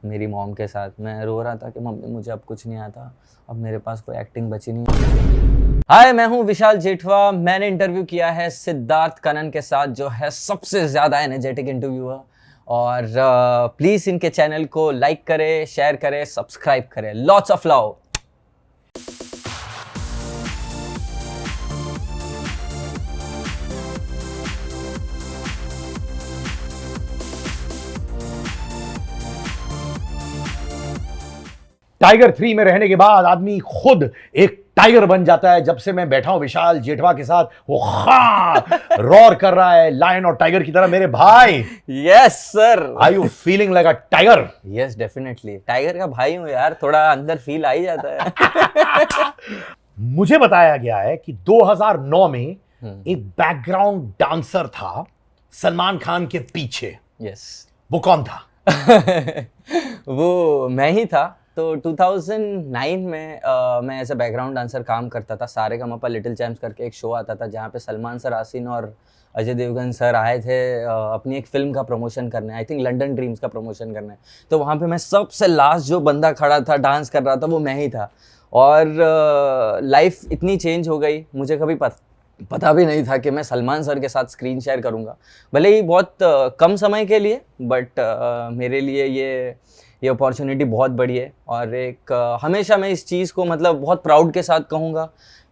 मेरी मॉम के साथ। मैं रो रहा था कि मम्मी मुझे अब कुछ नहीं आता, अब मेरे पास कोई एक्टिंग बची नहीं। हाय, मैं हूँ विशाल जेठवा। मैंने इंटरव्यू किया है सिद्धार्थ कनन के साथ, जो है सबसे ज़्यादा एनर्जेटिक इंटरव्यूअर। और प्लीज़ इनके चैनल को लाइक करें, शेयर करें, सब्सक्राइब करें। Lots of love. टाइगर 3 में रहने के बाद आदमी खुद एक टाइगर बन जाता है। जब से मैं बैठा हूं विशाल जेठवा के साथ, वो रोर कर रहा है लायन और टाइगर की तरह। मेरे भाई, yes sir. Are you feeling like a tiger? Yes definitely, Tiger का भाई हूँ यार, थोड़ा अंदर फील आ ही जाता है। मुझे बताया गया है कि 2009 में एक बैकग्राउंड डांसर था सलमान खान के पीछे। यस। वो कौन था? वो मैं ही था। तो 2009 में मैं एज अ बैकग्राउंड डांसर काम करता था। सारेगामापा लिटिल चैम्प्स करके एक शो आता था, जहाँ पे सलमान सर, आसिन और अजय देवगन सर आए थे अपनी एक फिल्म का प्रमोशन करने, आई थिंक लंदन ड्रीम्स का प्रमोशन करने। तो वहाँ पे मैं सबसे लास्ट जो बंदा खड़ा था, डांस कर रहा था, वो मैं ही था। और लाइफ इतनी चेंज हो गई, मुझे कभी पता भी नहीं था कि मैं सलमान सर के साथ स्क्रीन शेयर करूँगा। भले ही बहुत कम समय के लिए, बट मेरे लिए ये अपॉर्चुनिटी बहुत बड़ी है। और एक हमेशा मैं इस चीज़ को मतलब बहुत प्राउड के साथ कहूँगा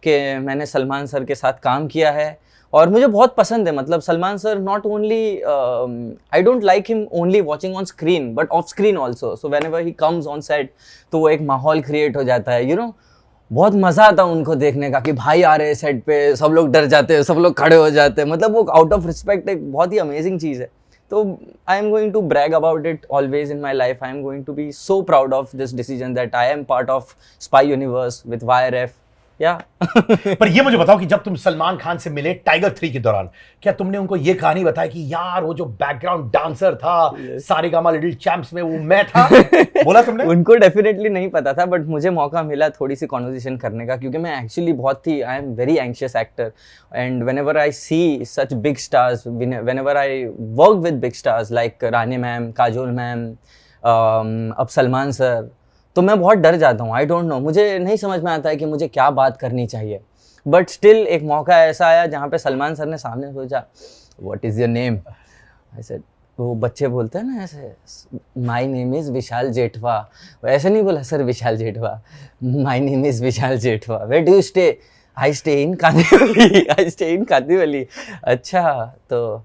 कि मैंने सलमान सर के साथ काम किया है और मुझे बहुत पसंद है। मतलब Salman sir not only, I don't like him only watching on screen but of screen also. So when ever he comes on set, तो वो एक माहौल क्रिएट हो जाता है, यू नो। बहुत मज़ा आता है उनको देखने का कि भाई आ रहे हैं सेट पे, सब लोग डर जाते हैं, सब लोग खड़े हो जाते हैं। मतलब वो आउट ऑफ रिस्पेक्ट एक बहुत ही अमेजिंग चीज़ है। तो I am going to brag about it always in my life. I am going to be so proud of this decision that I am part of spy universe with YRF। या पर ये मुझे बताओ कि जब तुम सलमान खान से मिले टाइगर 3 के दौरान, क्या तुमने उनको ये कहानी बताई कि यार वो जो बैकग्राउंड डांसर था सारेगामा लिटिल चैम्प्स में, वो मैं था? बोला तुमने? उनको डेफिनेटली नहीं पता था, बट मुझे मौका मिला थोड़ी सी कॉन्वर्सेशन करने का, क्योंकि मैं एक्चुअली बहुत ही, I am very anxious actor. And whenever I see such big stars, whenever I work with big stars like Rani ma'am, Kajol ma'am, अब सलमान सर, तो मैं बहुत डर जाता हूँ। आई डोंट नो, मुझे नहीं समझ में आता है कि मुझे क्या बात करनी चाहिए। बट स्टिल एक मौका ऐसा आया जहाँ पे सलमान सर ने सामने सोचा, what is your name? I said, वो बच्चे बोलते हैं ना ऐसे, माई नेम इज़ विशाल जेठवा। वो ऐसे नहीं बोला sir Vishal Jethwa, my name is Vishal Jethwa. Where do you stay? I stay in Kandivali. I stay in Kandivali. अच्छा, तो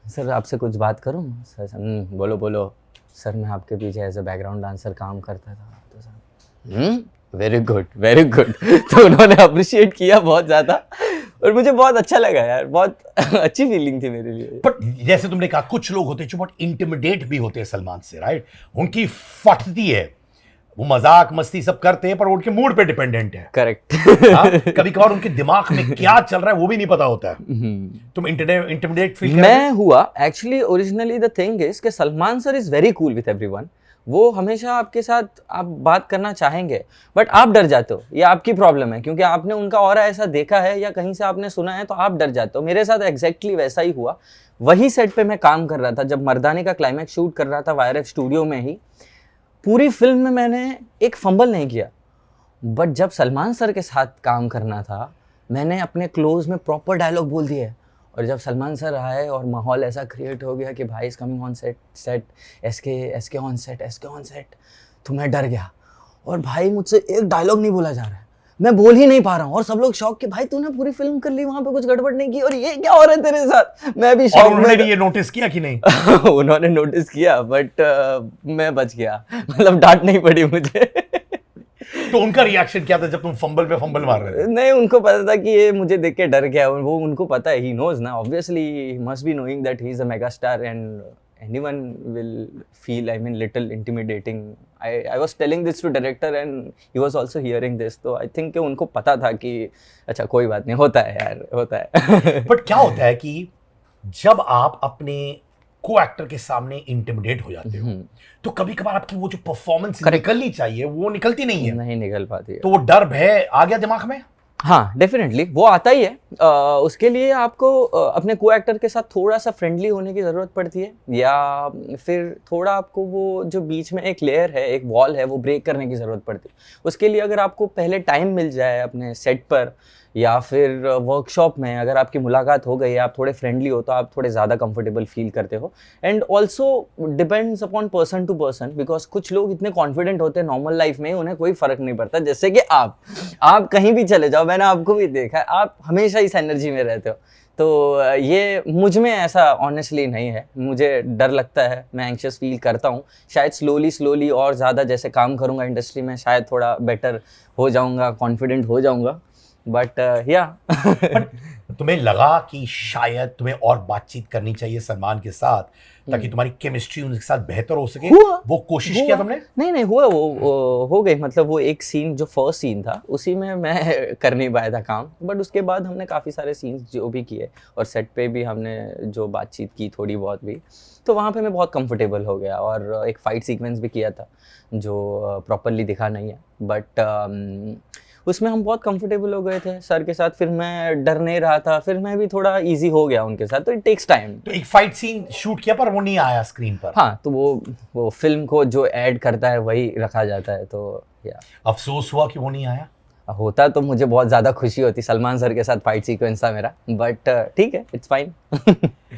सर आपसे कुछ बात करूँ? सर बोलो बोलो। सर मैं आपके पीछे एज अ बैकग्राउंड डांसर काम करता था। तो sir very good, very good. तो उन्होंने अप्रिशिएट किया बहुत ज़्यादा और मुझे बहुत अच्छा लगा यार, बहुत अच्छी फीलिंग थी मेरे लिए। बट जैसे तुमने कहा, कुछ लोग होते हैं जो बहुत इंटिमिडेट भी होते हैं सलमान से, राइट? उनकी फटती है, वो मजाक मस्ती सब करते हैं, पर उनके मूड पे डिपेंडेंट है। करेक्ट। कभी कभार उनके दिमाग में क्या चल रहा है वो भी नहीं पता होता है। तुम इंटिमिडेट फील मैं हुआ actually. Originally the thing is कि Salman sir is very cool with everyone. वो हमेशा आपके साथ आप बात करना चाहेंगे, बट आप डर जाते हो। ये आपकी प्रॉब्लम है, क्योंकि आपने उनका ऑरा ऐसा देखा है या कहीं से आपने सुना है, तो आप डर जाते हो। मेरे साथ एग्जैक्टली वैसा ही हुआ। वही सेट पे मैं काम कर रहा था जब मर्दानी का क्लाइमैक्स शूट कर रहा था YRF स्टूडियो में ही। पूरी फिल्म में मैंने एक फंबल नहीं किया, बट जब सलमान सर के साथ काम करना था, मैंने अपने क्लोज में प्रॉपर डायलॉग बोल दिए। और जब सलमान सर आए और माहौल ऐसा क्रिएट हो गया कि भाई is coming on set, SK on set, तो मैं डर गया। और भाई मुझसे एक डायलॉग नहीं बोला जा रहा है, मैं बोल ही नहीं पा रहा हूँ। और सब लोग शौक कि भाई तूने पूरी फिल्म कर ली, वहां पे कुछ गड़बड़ नहीं की, और ये क्या हो रहा है तेरे साथ? मैं भी शौक में। ये नोटिस किया कि नहीं? उन्होंने नोटिस किया, बट मैं बच गया। मतलब डांट नहीं पड़ी मुझे। तो उनका रिएक्शन क्या था जब तुम फंबल पे फंबल मार रहे थे? नहीं, उनको पता था कि ये मुझे देख के डर गया। वो उनको पता है, ही नोज ना, obviously he must be knowing that he is a mega star and anyone will feel, I mean, little intimidating. I was telling this to director and he was also hearing this, तो I think कि उनको पता था कि अच्छा कोई बात नहीं, होता है यार, होता है। बट क्या होता है कि जब आप अपने को एक्टर के सामने इंटिमिडेट हो जाते हो, तो कभी कभार आपकी वो जो परफॉर्मेंस निकलनी चाहिए वो निकलती नहीं है। नहीं निकल पाती है। तो वो डर भय आ गया दिमाग में? हाँ डेफिनेटली वो आता ही है। उसके लिए आपको अपने को एक्टर के साथ थोड़ा सा फ्रेंडली होने की ज़रूरत पड़ती है, या फिर थोड़ा आपको वो जो बीच में एक लेयर है, एक वॉल है, वो ब्रेक करने की ज़रूरत पड़ती है। उसके लिए अगर आपको पहले टाइम मिल जाए अपने सेट पर या फिर वर्कशॉप में, अगर आपकी मुलाकात हो गई, आप थोड़े फ्रेंडली हो, तो आप थोड़े ज़्यादा कंफर्टेबल फील करते हो। And also depends upon person to person, because कुछ लोग इतने कॉन्फिडेंट होते हैं नॉर्मल लाइफ में, उन्हें कोई फ़र्क नहीं पड़ता। जैसे कि आप कहीं भी चले जाओ, मैंने आपको भी देखा है, आप हमेशा इस एनर्जी में रहते हो। तो ये मुझ में ऐसा ऑनेस्टली नहीं है, मुझे डर लगता है, मैं एंग्शियस फील करता हूँ। शायद स्लोली और ज़्यादा जैसे काम करूँगा इंडस्ट्री में, शायद थोड़ा बेटर हो जाऊँगा, कॉन्फिडेंट हो जाऊँगा, बट या तुम्हें लगा कि शायद तुम्हें और बातचीत करनी चाहिए सलमान के साथ ताकि तुम्हारी केमिस्ट्री उनके साथ बेहतर हो सके? वो कोशिश किया तुमने? नहीं हुआ, वो हो गई। मतलब वो एक सीन, जो फर्स्ट सीन था, उसी में मैं कर नहीं पाया था काम, बट उसके बाद हमने काफ़ी सारे सीन्स जो भी किए, और सेट पे भी हमने जो बातचीत की थोड़ी बहुत भी, तो वहाँ पे मैं बहुत कंफर्टेबल हो गया। और एक फ़ाइट सीक्वेंस भी किया था जो प्रॉपरली दिखा नहीं है, बट उसमें हम बहुत कंफर्टेबल हो गए थे सर के साथ। फिर मैं डर नहीं रहा था, फिर मैं भी थोड़ा इजी हो गया उनके साथ। तो इट टेक्स टाइम। तो एक फाइट सीन शूट किया पर वो नहीं आया स्क्रीन पर। हाँ, तो वो फिल्म को जो ऐड करता है वही रखा जाता है। तो या अफसोस हुआ कि वो नहीं आया? होता तो मुझे बहुत ज़्यादा खुशी होती, सलमान सर के साथ फाइट सीक्वेंस था मेरा, बट ठीक है, इट्स फाइन।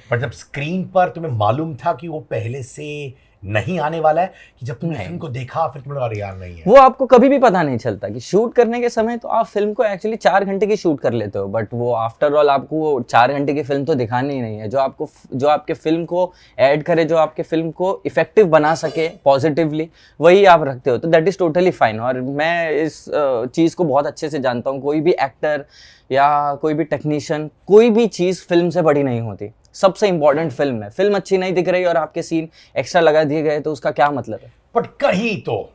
पर जब स्क्रीन पर तुम्हें मालूम था कि वो पहले से नहीं आने वाला है, कि जब तुमने फिल्म को देखा फिर तुमने कहा यार नहीं है? वो आपको कभी भी पता नहीं चलता कि शूट करने के समय तो आप फिल्म को एक्चुअली 4 घंटे की शूट कर लेते हो, बट वो आफ्टर ऑल आपको वो 4 घंटे की फिल्म तो दिखानी ही नहीं है। जो आपके फिल्म को ऐड करे, जो आपके फिल्म को इफेक्टिव बना सके पॉजिटिवली, वही आप रखते हो। तो दैट इज़ टोटली फाइन। और मैं इस चीज़ को बहुत अच्छे से जानता हूँ, कोई भी एक्टर या कोई भी टेक्नीशियन, कोई भी चीज़ फिल्म से बड़ी नहीं होती। सबसे इंपॉर्टेंट फिल्म है। फिल्म अच्छी नहीं दिख रही और आपके सीन एक्स्ट्रा लगा दिए गए, तो उसका क्या मतलब है? बट कहीं तो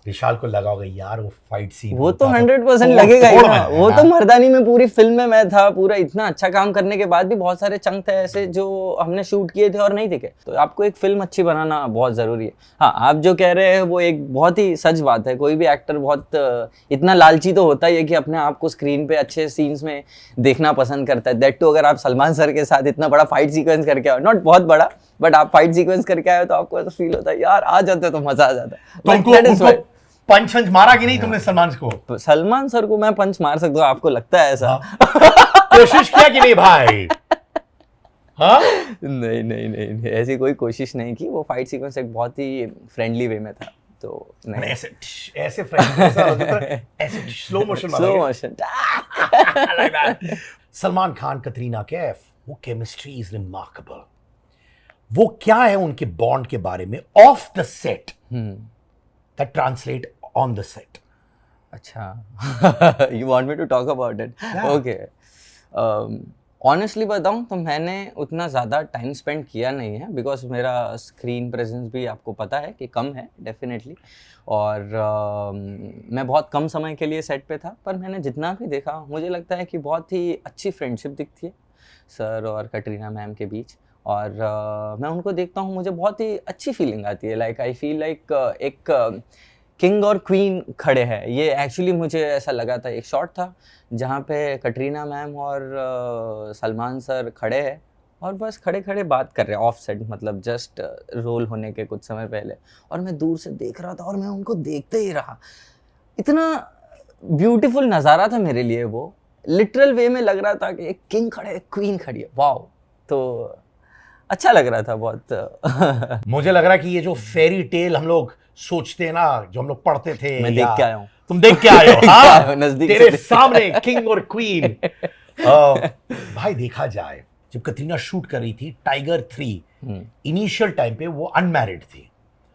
विशाल को लगा होगा यार वो फाइट सीन, वो तो 100% लगेगा ही ना। वो तो मर्दानी में पूरी फिल्म में मैं था, पूरा इतना अच्छा काम करने के बाद भी बहुत सारे चंक थे ऐसे जो हमने शूट किए थे और नहीं दिखे। तो आपको एक फिल्म अच्छी बनाना बहुत ज़रूरी है। हाँ, आप जो कह रहे हैं वो एक बहुत ही सच बात है। कोई भी एक्टर बहुत इतना लालची तो होता ही है कि अपने आप को स्क्रीन पे अच्छे सीन्स में देखना पसंद करता है। दैट टू अगर आप सलमान सर के साथ इतना बड़ा फाइट सीक्वेंस करके आओ, नॉट बहुत बड़ा, बट आप फाइट सीक्वेंस करके आए, तो आपको ऐसा फील होता है यार आ जाते तो मजा आ जाता। उनको पंच मारा कि नहीं तुमने सलमान को? सलमान सर को मैं पंच मार सकता हूँ, आपको लगता है ऐसा? कोशिश किया कि नहीं भाई? हाँ? नहीं, ऐसी कोई कोशिश नहीं की। वो फाइट सीक्वेंस एक बहुत ही फ्रेंडली वे में था, तो नहीं। ऐसे ऐसे स्लो मोशन सलमान खान, कटरीना कैफ, वो केमिस्ट्री इज रिमार्केबल। वो क्या है उनके बॉन्ड के बारे में of the set that translate on the set? अच्छा, you want me to talk about it? Yeah. Okay. Honestly बताऊं तो मैंने उतना ज़्यादा टाइम स्पेंड किया नहीं है, बिकॉज मेरा स्क्रीन प्रेजेंस भी आपको पता है कि कम है डेफिनेटली। और मैं बहुत कम समय के लिए सेट पे था, पर मैंने जितना भी देखा मुझे लगता है कि बहुत ही अच्छी फ्रेंडशिप दिखती है सर और कटरीना मैम के बीच। और मैं उनको देखता हूँ, मुझे बहुत ही अच्छी फीलिंग आती है। लाइक आई फील लाइक एक किंग और क्वीन खड़े हैं। ये एक्चुअली मुझे ऐसा लगा था। एक शॉट था जहाँ पे कटरीना मैम और सलमान सर खड़े हैं और बस खड़े खड़े बात कर रहे हैं ऑफ सेट, मतलब जस्ट रोल होने के कुछ समय पहले। और मैं दूर से देख रहा था और मैं उनको देखते ही रहा। इतना ब्यूटीफुल नज़ारा था मेरे लिए वो। लिटरल वे में लग रहा था कि एक किंग खड़े है, क्वीन खड़ी है। वाओ, तो अच्छा लग रहा था बहुत। मुझे लग रहा है कि ये जो फेरी टेल हम लोग सोचते हैं ना, जो हम लोग पढ़ते थे, मैं देख के आया हूँ। तुम देख के आए हो? हाँ, नजदीक तेरे सामने किंग और क्वीन। भाई देखा जाए, जब कटरीना शूट कर रही थी टाइगर 3, इनिशियल टाइम पे वो अनमैरिड थी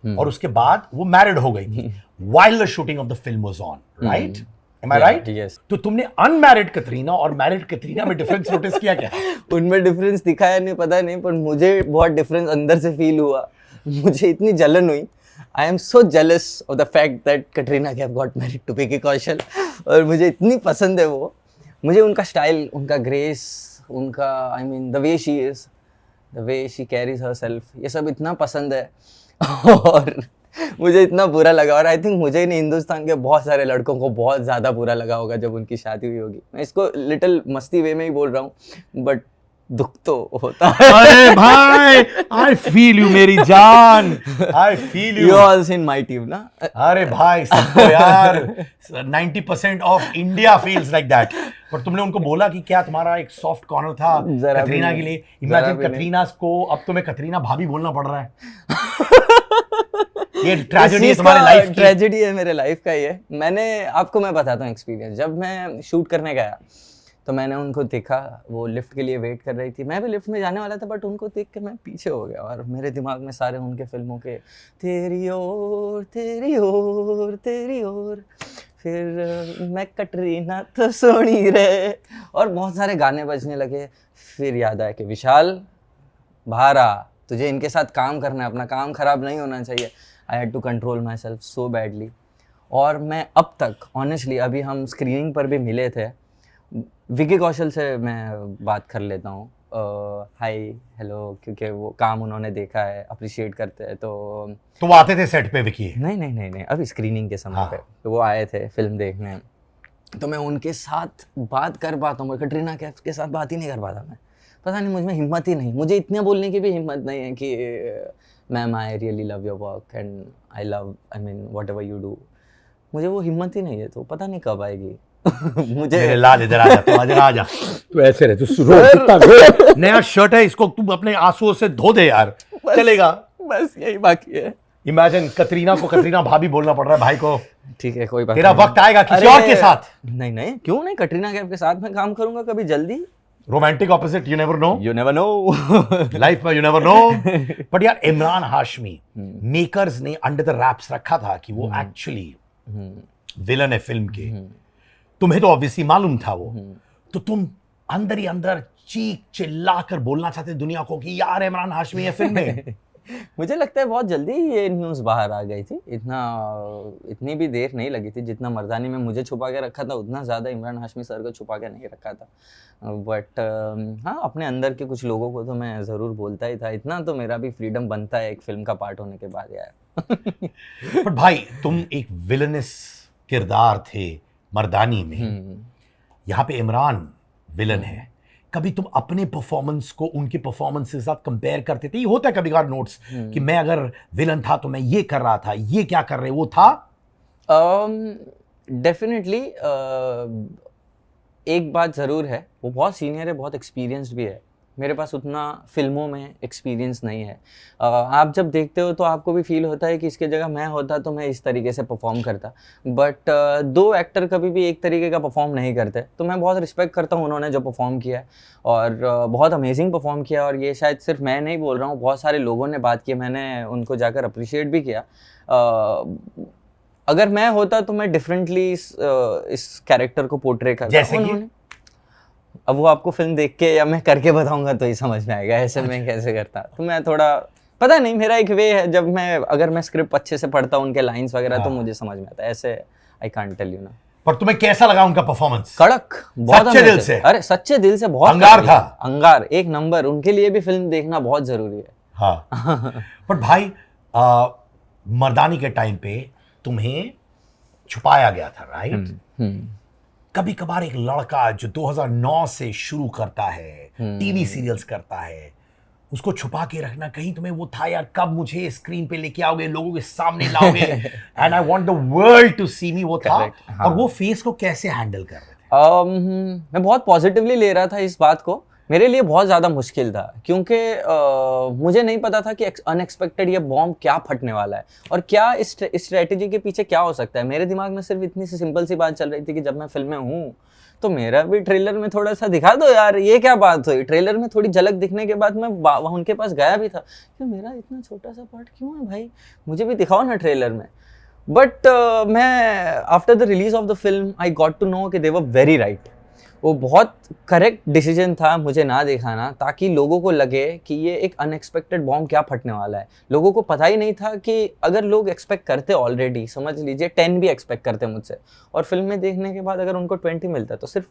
और उसके बाद वो मैरिड हो गई थी while the shooting of the film was on, right? Am I right? Yes. तो तुमने अनमैरिड कटरीना और मैरिड कटरीना में डिफरेंस नोटिस किया क्या? उनमें डिफरेंस दिखा या नहीं पता नहीं, पर मुझे बहुत डिफरेंस अंदर से फील हुआ। मुझे इतनी जलन हुई। I am so jealous of the fact that Katrina Kaif got married to Vicky Kaushal. और मुझे इतनी पसंद है वो। मुझे उनका स्टाइल, उनका ग्रेस, उनका I mean the way she is, the way she carries her self, ये सब इतना पसंद है। और मुझे इतना बुरा लगा, और आई थिंक मुझे ही नहीं, हिंदुस्तान के बहुत सारे लड़कों को बहुत ज़्यादा बुरा लगा होगा जब उनकी शादी हुई होगी। मैं इसको लिटिल मस्ती वे में ही बोल रहा हूँ, बट दुख तो होता है। अरे भाई, आई फील यू मेरी जान, I feel you you. Also in my team ना। अरे भाई सबको यार 90% of India feels like that. पर तुमने उनको बोला कि क्या तुम्हारा एक सॉफ्ट कॉर्नर था जरा भी कतरीना के नहीं, लिए? जरा इमेजिन भी नहीं। कतरीना को अब तुम्हें कतरीना भाभी बोलना पड़ रहा है। ये ट्रेजेडी है तुम्हारे लाइफ की। ट्रेजेडी है मेरे लाइफ का ये। मैं बताता हूँ एक्सपीरियंस। जब मैं शूट करने गया तो मैंने उनको देखा, वो लिफ्ट के लिए वेट कर रही थी, मैं भी लिफ्ट में जाने वाला था, बट उनको देख के मैं पीछे हो गया, और मेरे दिमाग में सारे उनके फिल्मों के तेरी ओर तेरी ओर तेरी ओर, फिर मैं कटरीना तो सोनी रे, और बहुत सारे गाने बजने लगे। फिर याद आया कि विशाल बाहर आ, तुझे इनके साथ काम करना है, अपना काम खराब नहीं होना चाहिए। I had to control myself so badly. और मैं अब तक ऑनेस्टली, अभी हम स्क्रीनिंग पर भी मिले थे, विकी कौशल से मैं बात कर लेता हूँ, हाय हेलो, क्योंकि वो काम उन्होंने देखा है, अप्रिशिएट करते हैं। तो वो आते थे सेट पे विकी? नहीं, अभी स्क्रीनिंग के समय हाँ। पे तो वो आए थे फिल्म देखने, तो मैं उनके साथ बात कर पाता हूँ, कटरीना कैफ के साथ बात ही नहीं कर पाता मैं। पता नहीं, मुझ में हिम्मत ही नहीं, मुझे इतने बोलने की भी हिम्मत नहीं है कि ma'am I really love your work and I mean what ever you do. मुझे वो हिम्मत ही नहीं है, तो पता नहीं कब आएगी। मुझे मेरे लाल इधर आ जा, तू इधर आ जा, तू ऐसे रहे, तू कितना रो। नया शर्ट है, इसको तू अपने आंसुओं से धो दे यार, चलेगा। बस यही बाकी है। इमेजिन कतरीना को कतरीना भाभी बोलना पड़ रहा है भाई को। ठीक है, कोई बात तेरा नहीं। वक्त आएगा किसी अरे, और के साथ। नहीं, क्यों नहीं, कटरीना कैफ के साथ मैं काम करूंगा कभी जल्दी। Romantic opposite, you never know, you never know. Life में यू नेवर नो। बट यार इमरान हाशमी, मेकर्स ने अंडर द रैप्स रखा था कि वो एक्चुअली विलन है फिल्म के। तुम्हें तो ऑब्वियसली मालूम था वो, तो तुम अंदर ही अंदर चीख चिल्ला कर बोलना चाहते दुनिया को कि यार इमरान हाशमी है फिल्म में। मुझे लगता है बहुत जल्दी ये न्यूज़ बाहर आ गई थी, इतनी भी देर नहीं लगी थी। जितना मर्दानी में मुझे छुपा के रखा था, उतना ज़्यादा इमरान हाशमी सर को छुपा के नहीं रखा था। बट हाँ, अपने अंदर के कुछ लोगों को तो मैं ज़रूर बोलता ही था। इतना तो मेरा भी फ्रीडम बनता है एक फिल्म का पार्ट होने के बाद यार। बट भाई तुम एक विलनस किरदार थे मर्दानी में, यहाँ पे इमरान विलन है। कभी तुम अपने परफॉर्मेंस को उनके परफॉर्मेंस के साथ कंपेयर करते थे? ये होता है कभी कभार नोट्स कि मैं अगर विलन था तो मैं ये कर रहा था, ये क्या कर रहे वो था? डेफिनेटली एक बात ज़रूर है, वो बहुत सीनियर है, बहुत एक्सपीरियंस्ड भी है। मेरे पास उतना फिल्मों में एक्सपीरियंस नहीं है। आप जब देखते हो तो आपको भी फील होता है कि इसके जगह मैं होता तो मैं इस तरीके से परफॉर्म करता। बट दो एक्टर कभी भी एक तरीके का परफॉर्म नहीं करते, तो मैं बहुत रिस्पेक्ट करता हूँ उन्होंने जो परफॉर्म किया है, और बहुत अमेजिंग परफॉर्म किया। और ये शायद सिर्फ मैं नहीं बोल रहा हूँ, बहुत सारे लोगों ने बात की, मैंने उनको जाकर अप्रिशिएट भी किया। अगर मैं होता तो मैं डिफरेंटली इस कैरेक्टर को पोर्ट्रे करता। जैसे कि? अब वो आपको फिल्म देख के या मैं करके बताऊंगा तो ही समझ में आएगा, ऐसे मैं कैसे करता। तो मैं थोड़ा, पता नहीं, मेरा एक वे है, जब अगर मैं स्क्रिप्ट अच्छे से पढ़ता हूँ, उनके लाइंस वगैरह, तो मुझे समझ में आता है। ऐसे आई कांट टेल यू ना। पर तुम्हें कैसा लगा उनका परफॉर्मेंस? कड़क, बहुत सच्चे दिल से? अरे सच्चे दिल से, बहुत अंगार था? अंगार, एक नंबर। उनके लिए भी फिल्म देखना बहुत जरूरी है। हाँ। पर भाई मर्दानी के टाइम पे तुम्हें छुपाया गया था, राइट? कभी कभार एक लड़का जो 2009 से शुरू करता है, टीवी सीरियल्स करता है, उसको छुपा के रखना, कहीं तुम्हें वो था यार कब मुझे स्क्रीन पे लेके आओगे, लोगों के सामने लाओगे, and I want the world to see me, वो था? हाँ। और वो फेस को कैसे हैंडल कर रहे थे? मैं बहुत पॉजिटिवली ले रहा था इस बात को। मेरे लिए बहुत ज़्यादा मुश्किल था, क्योंकि मुझे नहीं पता था कि अनएक्सपेक्टेड ये बॉम्ब क्या फटने वाला है, और क्या इस स्ट्रेटेजी के पीछे क्या हो सकता है। मेरे दिमाग में सिर्फ इतनी सी सिंपल सी बात चल रही थी कि जब मैं फिल्म में हूँ तो मेरा भी ट्रेलर में थोड़ा सा दिखा दो यार, ये क्या बात हुई। ट्रेलर में थोड़ी झलक दिखने के बाद मैं उनके पास गया भी था कि मेरा इतना छोटा सा पार्ट क्यों है भाई, मुझे भी दिखाओ ना ट्रेलर में। बट मैं after the release of the film I got to know कि दे वर वेरी राइट। वो बहुत करेक्ट डिसीजन था मुझे ना दिखाना, ताकि लोगों को लगे कि ये एक अनएक्सपेक्टेड बॉम्ब क्या फटने वाला है। लोगों को पता ही नहीं था कि अगर लोग एक्सपेक्ट करते ऑलरेडी, समझ लीजिए 10 भी एक्सपेक्ट करते मुझसे, और फिल्म में देखने के बाद अगर उनको 20 मिलता तो सिर्फ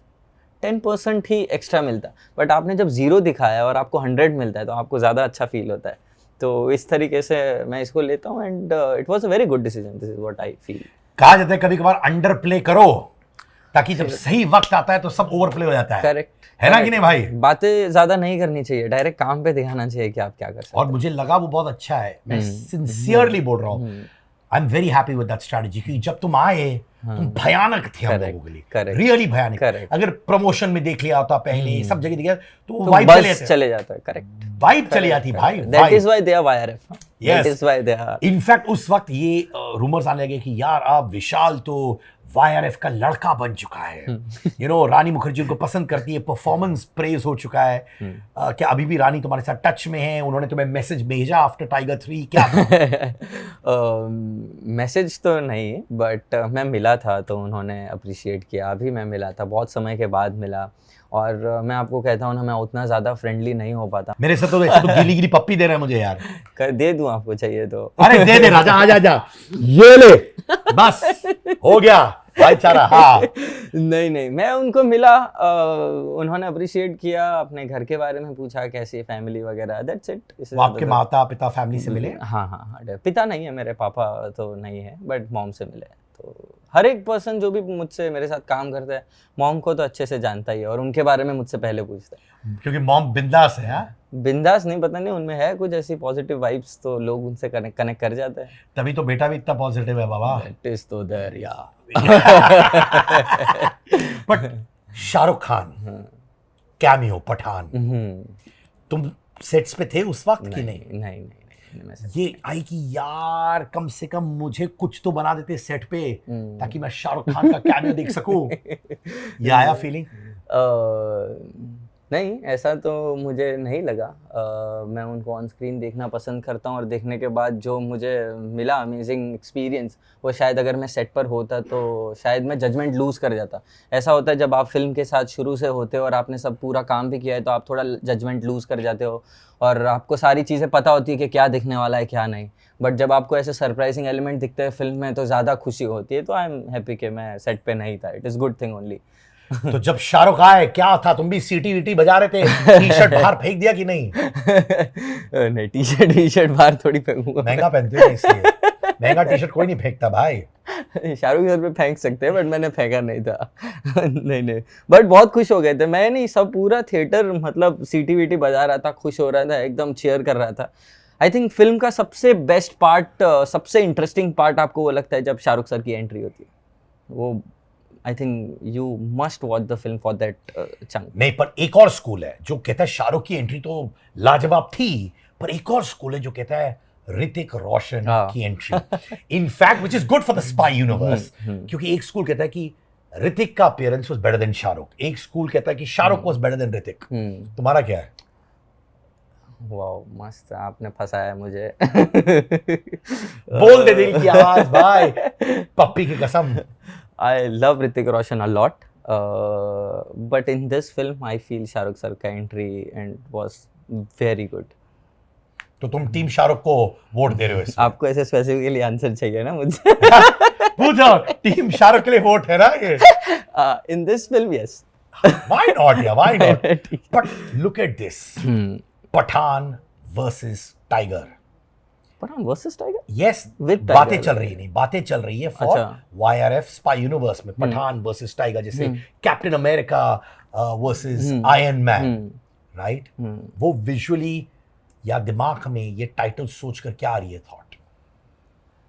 10% ही एक्स्ट्रा मिलता। बट आपने जब 0 दिखाया और आपको 100 मिलता है तो आपको ज़्यादा अच्छा फील होता है। तो इस तरीके से मैं इसको लेता हूँ and it was a very good decision, this is what I feel. कहा जाता है कभी कभार अंडर प्ले करो ताकि जब सही वक्त आता है तो सब ओवर प्ले हो जाता है। करेक्ट है ना कि नहीं भाई? बातें ज्यादा नहीं करनी चाहिए, डायरेक्ट काम पे दिखाना चाहिए कि आप क्या कर सकते और मुझे लगा वो बहुत अच्छा है, मैं सिंसियरली बोल रहा हूँ, आई am very happy with that strategy, क्योंकि जब तुम आए तुम भयानक थे हम लोगों के लिए, रियली भयानक। अगर प्रमोशन में देख लिया होता पहले, सब जगह दिखा तो वाइब चले जाता है। करेक्ट, वाइब चली जाती भाई। That is why they are YRF, that is why they are. In fact उस वक्त ये रूमर्स आने लगे कि यार अब विशाल तो वाईआरएफ का लड़का बन चुका है, यू नो रानी मुखर्जी उनको पसंद करती है, परफॉर्मेंस प्रेज हो चुका है। क्या अभी भी रानी तुम्हारे साथ टच में है? उन्होंने तुम्हें मैसेज भेजा आफ्टर टाइगर 3 क्या? मैसेज तो नहीं, बट मैं मिला था तो उन्होंने अप्रिशिएट किया। अभी मैं मिला था, बहुत समय के बाद मिला, और मैं आपको कहता हूँ ना, मैं उतना ज़्यादा फ्रेंडली नहीं हो पाता। मेरे से तो ऐसे तो गिली गिली पप्पी दे रहा है मुझे यार। कर दे दूँ आपको चाहिए तो? अरे दे दे राजा, आजा आजा, ये ले, बस हो गया भाईचारा। हाँ नहीं, मैं उनको मिला, उन्होंने अप्रिशिएट किया, अपने घर के बारे में पूछा कैसी फैमिली वगैरह, दैट्स इट। आपके माता पिता फैमिली से मिले? हाँ, पिता नहीं है मेरे, पापा तो नहीं है, बट मॉम से मिले। तो हर एक पर्सन जो भी मुझसे मेरे साथ काम करता है, मॉम को तो अच्छे से जानता ही है और उनके बारे में मुझसे पहले पूछता है, क्योंकि मॉम बिंदास है। हाँ बिंदास नहीं, पता नहीं उनमें है कुछ ऐसी पॉजिटिव वाइब्स, तो लोग उनसे कनेक्ट कर जाते हैं। तभी तो बेटा भी इतना पॉजिटिव है बाबा। दैट इज तो देयर या। बट शाहरुख खान कैमियो पठान, तुम सेट्स पे थे उस वक्त कि नहीं? नहीं, ये आई कि यार कम से कम मुझे कुछ तो बना देते सेट पे ताकि मैं शाहरुख खान का कैमियो देख सकूं। ये आया फीलिंग? नहीं, ऐसा तो मुझे नहीं लगा। मैं उनको ऑन स्क्रीन देखना पसंद करता हूँ, और देखने के बाद जो मुझे मिला अमेजिंग एक्सपीरियंस, वो शायद अगर मैं सेट पर होता तो शायद मैं जजमेंट लूज़ कर जाता। ऐसा होता है जब आप फिल्म के साथ शुरू से होते हो और आपने सब पूरा काम भी किया है, तो आप थोड़ा जजमेंट लूज़ कर जाते हो और आपको सारी चीज़ें पता होती है कि क्या दिखने वाला है क्या नहीं। बट जब आपको ऐसे सरप्राइजिंग एलिमेंट दिखते हैं फिल्म में, तो ज़्यादा खुशी होती है। तो आई एम हैप्पी कि मैं सेट पे नहीं था। It is good thing only. तो जब शाहरुख आए क्या था, तुम भी सीटी वीटी बजा रहे थे? टी शर्ट बाहर फेंक दिया कि नहीं? नहीं, टी शर्ट बाहर थोड़ी फेंकूंगा। महंगा पहनते हो इसलिए। महंगा टी शर्ट कोई नहीं फेंकता भाई। शाहरुख सर पे फेंक सकते हैं, बट मैंने फेंका नहीं था। नहीं, बट बहुत खुश हो गए थे। मैं नहीं, सब पूरा थिएटर मतलब सीटी वीटी बजा रहा था, खुश हो रहा था, एकदम चीयर कर रहा था। आई थिंक फिल्म का सबसे बेस्ट पार्ट, सबसे इंटरेस्टिंग पार्ट आपको वो लगता है जब शाहरुख सर की एंट्री होती है। वो I think you must watch the film for that chunk. नहीं, पर एक और स्कूल है जो कहता है शाहरुख की एंट्री तो लाजवाब थी, पर एक और स्कूल है जो कहता है ऋतिक रोशन की entry, in fact which is good for the spy universe. क्योंकि एक स्कूल कहता है कि ऋतिक का appearance was better than Shahrukh, एक स्कूल कहता है कि Shahrukh was better than Hrithik. तुम्हारा क्या है? वाओ, मस्त, आपने फंसाया मुझे। बोल दे दिल की आवाज भाई, पप्पी की कसम। I love Hrithik Roshan a lot, but in this film I feel Shahrukh sir का entry and was very good. तो तुम टीम शाहरुख को वोट दे रहे हो इसमें? आपको ऐसे स्पेसिफिकली आंसर चाहिए ना मुझे? पूछो, टीम शाहरुख के लिए वोट है ना ये? In this film, yes. Why not? Yeah, why not? But look at this. Pathaan versus Tiger. Pathaan versus Tiger? Yes, बातें चल रही नहीं, बातें चल रही है फॉर YRF स्पाई यूनिवर्स में पठान वर्सेस टाइगर, जैसे captain America versus iron man, right? वो विजुअली या दिमाग में ये टाइटल सोचकर क्या आ रही है थॉट?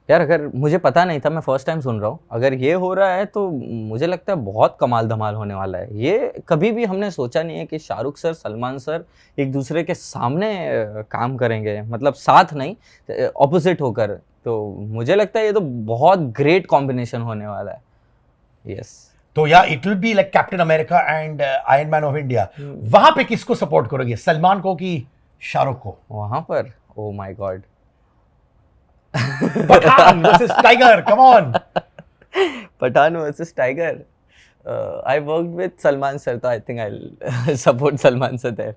यार, अगर मुझे पता नहीं था, मैं फर्स्ट टाइम सुन रहा हूँ, अगर ये हो रहा है तो मुझे लगता है बहुत कमाल धमाल होने वाला है। ये कभी भी हमने सोचा नहीं है कि शाहरुख सर, सलमान सर एक दूसरे के सामने काम करेंगे, मतलब साथ नहीं, ऑपोजिट होकर। तो मुझे लगता है ये तो बहुत ग्रेट कॉम्बिनेशन होने वाला है। यस, तो या it will be like captain America and iron man of India. वहां पे किसको सपोर्ट करोगे, सलमान को कि शाहरुख को? वहां पर oh my God, Pathaan versus Tiger, come on. Pathaan versus Tiger. I worked with Salman sir, so I think I'll support Salman sir there.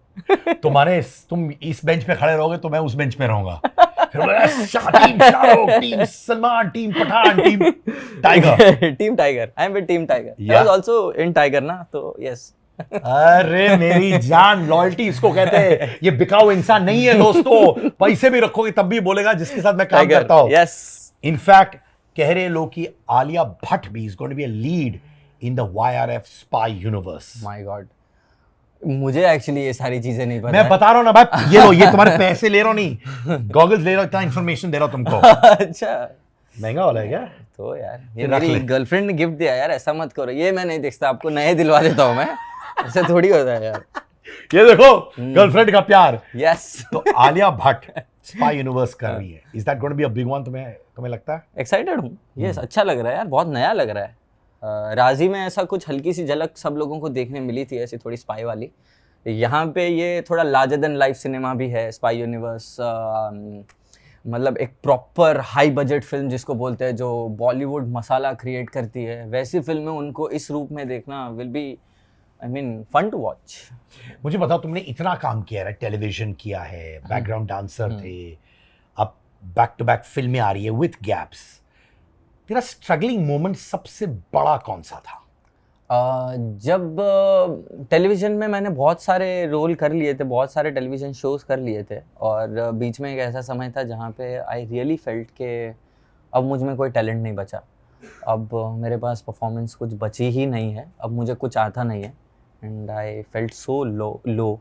तुम इस बेंच पे खड़े रहोगे तो मैं उस बेंच पे रहूंगा। फिर team Shahrukh, team Salman, team Pathaan, team Tiger. Team Tiger. I'm with Team Tiger. I was also in Tiger ना, तो yes, अरे मेरी जान, लॉयल्टी इसको कहते हैं। ये बिकाऊ इंसान नहीं है दोस्तों, पैसे भी रखोगे तब भी बोलेगा जिसके साथ मैं काम करता हूं। यस इनफैक्ट कह रहे लोग कि आलिया भट्ट भी is going to be a lead in the YRF spy universe. My god, मुझे एक्चुअली ये सारी चीजें नहीं पता मैं बता रहा हूं ना भाई, ये लो, ये तुम्हारे पैसे ले रहा हूं, नहीं गॉगल्स ले रहा हूं, इतना इंफॉर्मेशन दे रहा हूं तुमको। अच्छा महंगा वाला है क्या? तो यार ये रख मेरी ले। गर्लफ्रेंड ने गिफ्ट दिया यार, ऐसा मत करो। ये मैं नहीं देखता, आपको नए दिलवा देता हूँ मैं, ऐसा थोड़ी होता है यार। ये देखो गर्लफ्रेंड का प्यार। यस तो आलिया भट्ट स्पाई यूनिवर्स कर रही है, is that going to be a big one? तुम्हें लगता है? एक्साइटेड हूँ, यस अच्छा लग रहा है यार, बहुत नया लग रहा है। राजी में ऐसा कुछ हल्की सी झलक सब लोगों को देखने मिली थी, ऐसी थोड़ी स्पाई वाली। यहाँ पे ये थोड़ा लार्जर देन लाइफ सिनेमा भी है, स्पाई यूनिवर्स, मतलब एक प्रॉपर हाई बजट फिल्म जिसको बोलते हैं, जो बॉलीवुड मसाला क्रिएट करती है, वैसी फिल्में उनको इस रूप में देखना will be, I mean, fun to watch. मुझे बताओ, तुमने इतना काम किया है, टेलीविजन किया है, बैकग्राउंड डांसर थे, अब बैक टू बैक फिल्में आ रही है विथ गैप्स, तेरा स्ट्रगलिंग मोमेंट सबसे बड़ा कौन सा था? जब टेलीविज़न में मैंने बहुत सारे रोल कर लिए थे, बहुत सारे टेलीविज़न शोज़ कर लिए थे, और बीच में एक ऐसा समय था जहाँ पे आई रियली फेल्ट कि अब मुझ में कोई टैलेंट नहीं बचा, अब मेरे पास परफॉर्मेंस कुछ बची ही नहीं है, अब मुझे कुछ आता नहीं है, एंड आई फेल्ट सो लो।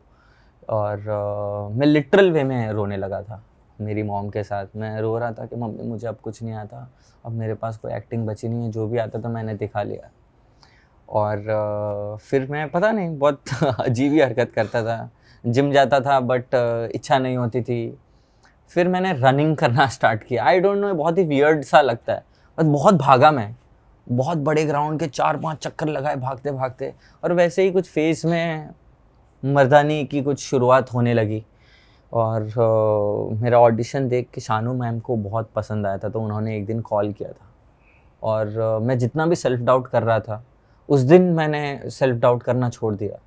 और मैं लिटरल वे में रोने लगा था मेरी मॉम के साथ। मैं रो रहा था कि मम्मी मुझे अब कुछ नहीं आता, अब मेरे पास कोई एक्टिंग बची नहीं है, जो भी आता था मैंने दिखा लिया। और फिर मैं पता नहीं बहुत अजीब ही हरकत करता था, जिम जाता था बट इच्छा नहीं होती थी। फिर मैंने रनिंग करना स्टार्ट किया, आई डोंट नो, बहुत ही वियर्ड सा लगता है, बस बहुत भागा मैं, बहुत बड़े ग्राउंड के 4-5 चक्कर लगाए भागते भागते, और वैसे ही कुछ फेस में मर्दानी की कुछ शुरुआत होने लगी। और मेरा ऑडिशन देख के शानू मैम को बहुत पसंद आया था, तो उन्होंने एक दिन कॉल किया था, और मैं जितना भी सेल्फ डाउट कर रहा था, उस दिन मैंने सेल्फ डाउट करना छोड़ दिया,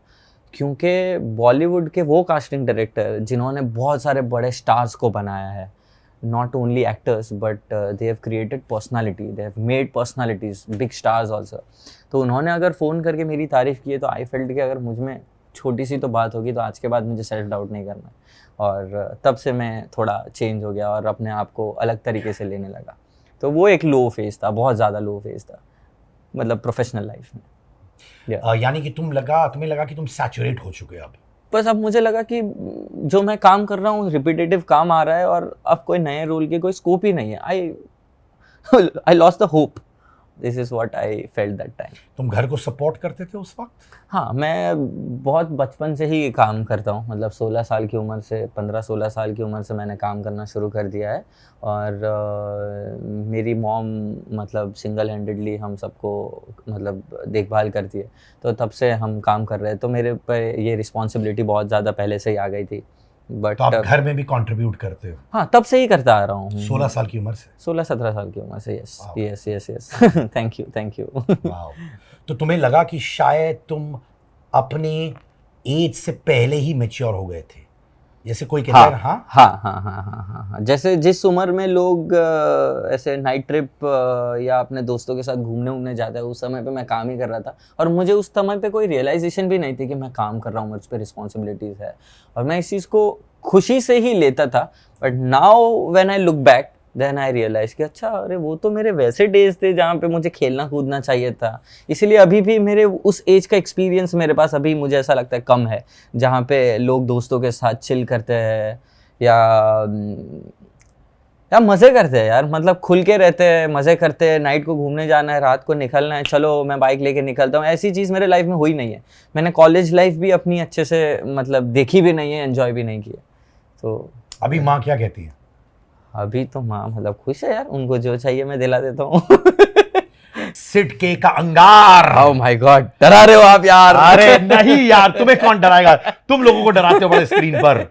क्योंकि बॉलीवुड के वो कास्टिंग डायरेक्टर जिन्होंने बहुत सारे बड़े स्टार्स को बनाया है, not only actors but they have created personality, they have made personalities big stars also, तो उन्होंने अगर फ़ोन करके मेरी तारीफ़ की है, तो आई फेल्ट कि अगर मुझ में छोटी सी तो बात होगी, तो आज के बाद मुझे सेल्फ डाउट नहीं करना है। और तब से मैं थोड़ा चेंज हो गया और अपने आप को अलग तरीके से लेने लगा। तो वो एक लो फेज़ था, बहुत ज़्यादा लो फेज़ था, मतलब प्रोफेशनल लाइफ में। यानी कि तुम्हें लगा कि तुम सैचुरेट हो चुके हो अब? बस अब मुझे लगा कि जो मैं काम कर रहा हूँ रिपीटेटिव काम आ रहा है, और अब कोई नए रोल की कोई स्कोप ही नहीं है। I lost the hope, this is what I felt that time. तुम घर को सपोर्ट करते थे उस वक्त? हाँ, मैं बहुत बचपन से ही काम करता हूँ, मतलब 16 साल की उम्र से, 15-16 साल की उम्र से मैंने काम करना शुरू कर दिया है। और मेरी मॉम मतलब सिंगल हैंडेडली हम सबको मतलब देखभाल करती है, तो तब से हम काम कर रहे हैं, तो मेरे पे ये रिस्पॉन्सिबिलिटी बहुत ज़्यादा पहले से ही आ गई थी। बट तो आप घर में भी कंट्रीब्यूट करते हो? हाँ, तब से ही करता आ रहा हूँ। 16 साल की उम्र से? 16-17 साल की उम्र से, yes yes thank you. Wow. तो तुम्हें लगा कि शायद तुम अपने एज से पहले ही मैच्योर हो गए थे, जैसे कोई कहता है? हाँ, जैसे जिस उम्र में लोग ऐसे नाइट ट्रिप या अपने दोस्तों के साथ घूमने जाते हैं, उस समय पे मैं काम ही कर रहा था, और मुझे उस समय पे कोई रियलाइजेशन भी नहीं थी कि मैं काम कर रहा हूँ, मुझ पे रिस्पॉन्सिबिलिटीज़ है, और मैं इस चीज़ को खुशी से ही लेता था। But now when I look back then I realise कि अच्छा, अरे वो तो मेरे वैसे डेज थे जहाँ पे मुझे खेलना कूदना चाहिए था, इसलिए अभी भी मेरे उस एज का एक्सपीरियंस मेरे पास अभी मुझे ऐसा लगता है कम है, जहाँ पे लोग दोस्तों के साथ चिल करते हैं या मज़े करते हैं यार, मतलब खुल के रहते हैं, मज़े करते हैं, नाइट को घूमने जाना है, रात को निकलना है, चलो मैं बाइक लेके निकलता हूँ। ऐसी चीज़ मेरे लाइफ में हुई नहीं है। मैंने कॉलेज लाइफ भी अपनी अच्छे से मतलब देखी भी नहीं है, एंजॉय भी नहीं किया। तो अभी माँ क्या कहती है? अभी तो माँ मतलब खुश है यार, उनको जो चाहिए मैं दिला देता हूँ। सिट के का अंगार। ओह माय गॉड, डरा रहे हो आप यार? अरे नहीं यार, तुम्हें कौन डराएगा, तुम लोगों को डराते हो बड़े स्क्रीन पर।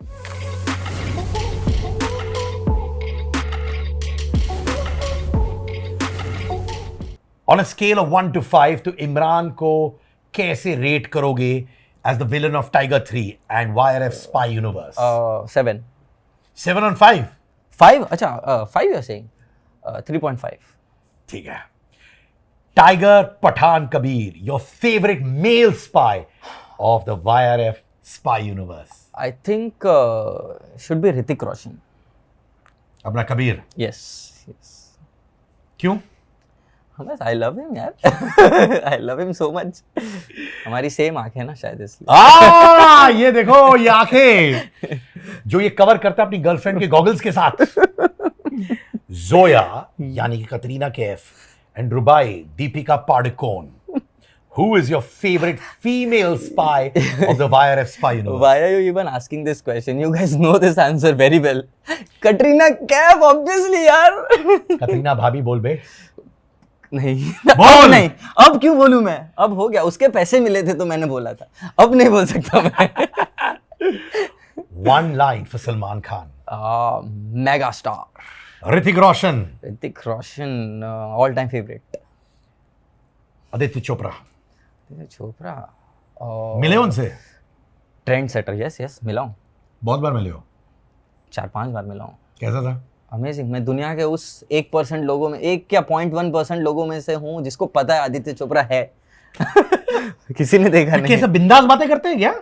On a scale of 1 to 5, तो इमरान को कैसे रेट करोगे as the villain of Tiger 3 and YRF spy universe? 7 7 on 5? 5? अच्छा 5 यू आर सेइंग? 3.5। ठीक है। Tiger Pathaan Kabir, your favourite male spy, of the YRF spy universe? I think should be Hrithik Roshan. अपना Kabir. Yes. क्यों? बस I love him यार. I love him so much. हमारी same आंखें ना शायद इसलिए. ये देखो ये आंखें जो ये कवर करता है अपनी गर्लफ्रेंड के गॉगल्स के साथ. जोया यानी कि Katrina Kaif and Rubai Deepika Padukone. Who is your favorite female spy of the YRF spy universe? Why are you even asking this question? You guys know this answer very well. Katrina Kaif, obviously यार. कतरीना भाभी बोल बे. नहीं. बोल. अब नहीं. अब क्यों बोलूं मैं? अब हो गया. उसके पैसे मिले थे तो मैंने बोला था. अब नहीं बोल सकता मैं. One line for Salman Khan. Mega star. Hrithik Roshan. Hrithik Roshan, all time favorite. Aditya Chopra. Chopra. मिले उनसे? Trend setter. यस मिला हूँ. बहुत बार मिले हो? 4-5 बार मिला हूँ. कैसा था? अमेजिंग. मैं दुनिया के उस 1% लोगों में 1 क्या 0.1% लोगों में से हूँ जिसको पता है आदित्य चोपड़ा है. किसी ने देखा नहीं. कैसे बिंदास बातें करते हैं क्या?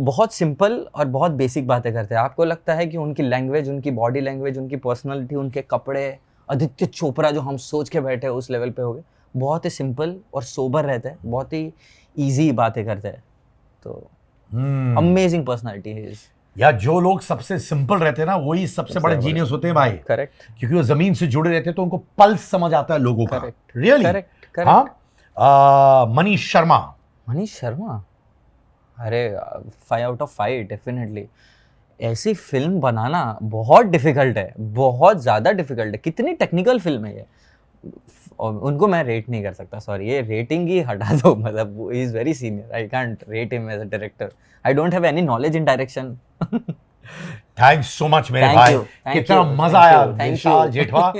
बहुत सिंपल और बहुत बेसिक बातें करते हैं. आपको लगता है कि उनकी लैंग्वेज, उनकी बॉडी लैंग्वेज, उनकी पर्सनालिटी, उनके कपड़े, आदित्य चोपड़ा जो हम सोच के बैठे उस लेवल पे हो गए. बहुत ही सिंपल और सोबर रहता है. बहुत ही इजी बातें करते हैं. तो अमेजिंग पर्सनालिटी है. या जो लोग सबसे सिंपल रहते हैं ना वही सबसे बड़े जीनियस होते हैं भाई. करेक्ट. क्योंकि वो जमीन से जुड़े रहते हैं तो उनको पल्स समझ आता है लोगों का. Correct. रियली. करेक्ट. हाँ. मनीष शर्मा. मनीष शर्मा. अरे 5 out of 5 डेफिनेटली. ऐसी फिल्म बनाना बहुत डिफिकल्ट है. बहुत ज़्यादा डिफिकल्ट है. कितनी टेक्निकल फिल्म है ये. और उनको मैं रेट नहीं कर सकता. सॉरी. ये रेटिंग ही हटा दो. मतलब he is very senior. I can't rate him as a director. I don't have any knowledge in direction. Thanks so much मेरे Thank भाई. you. Thank कितना you. मजा Thank आया. you. Thank Vishal you. Jethwa.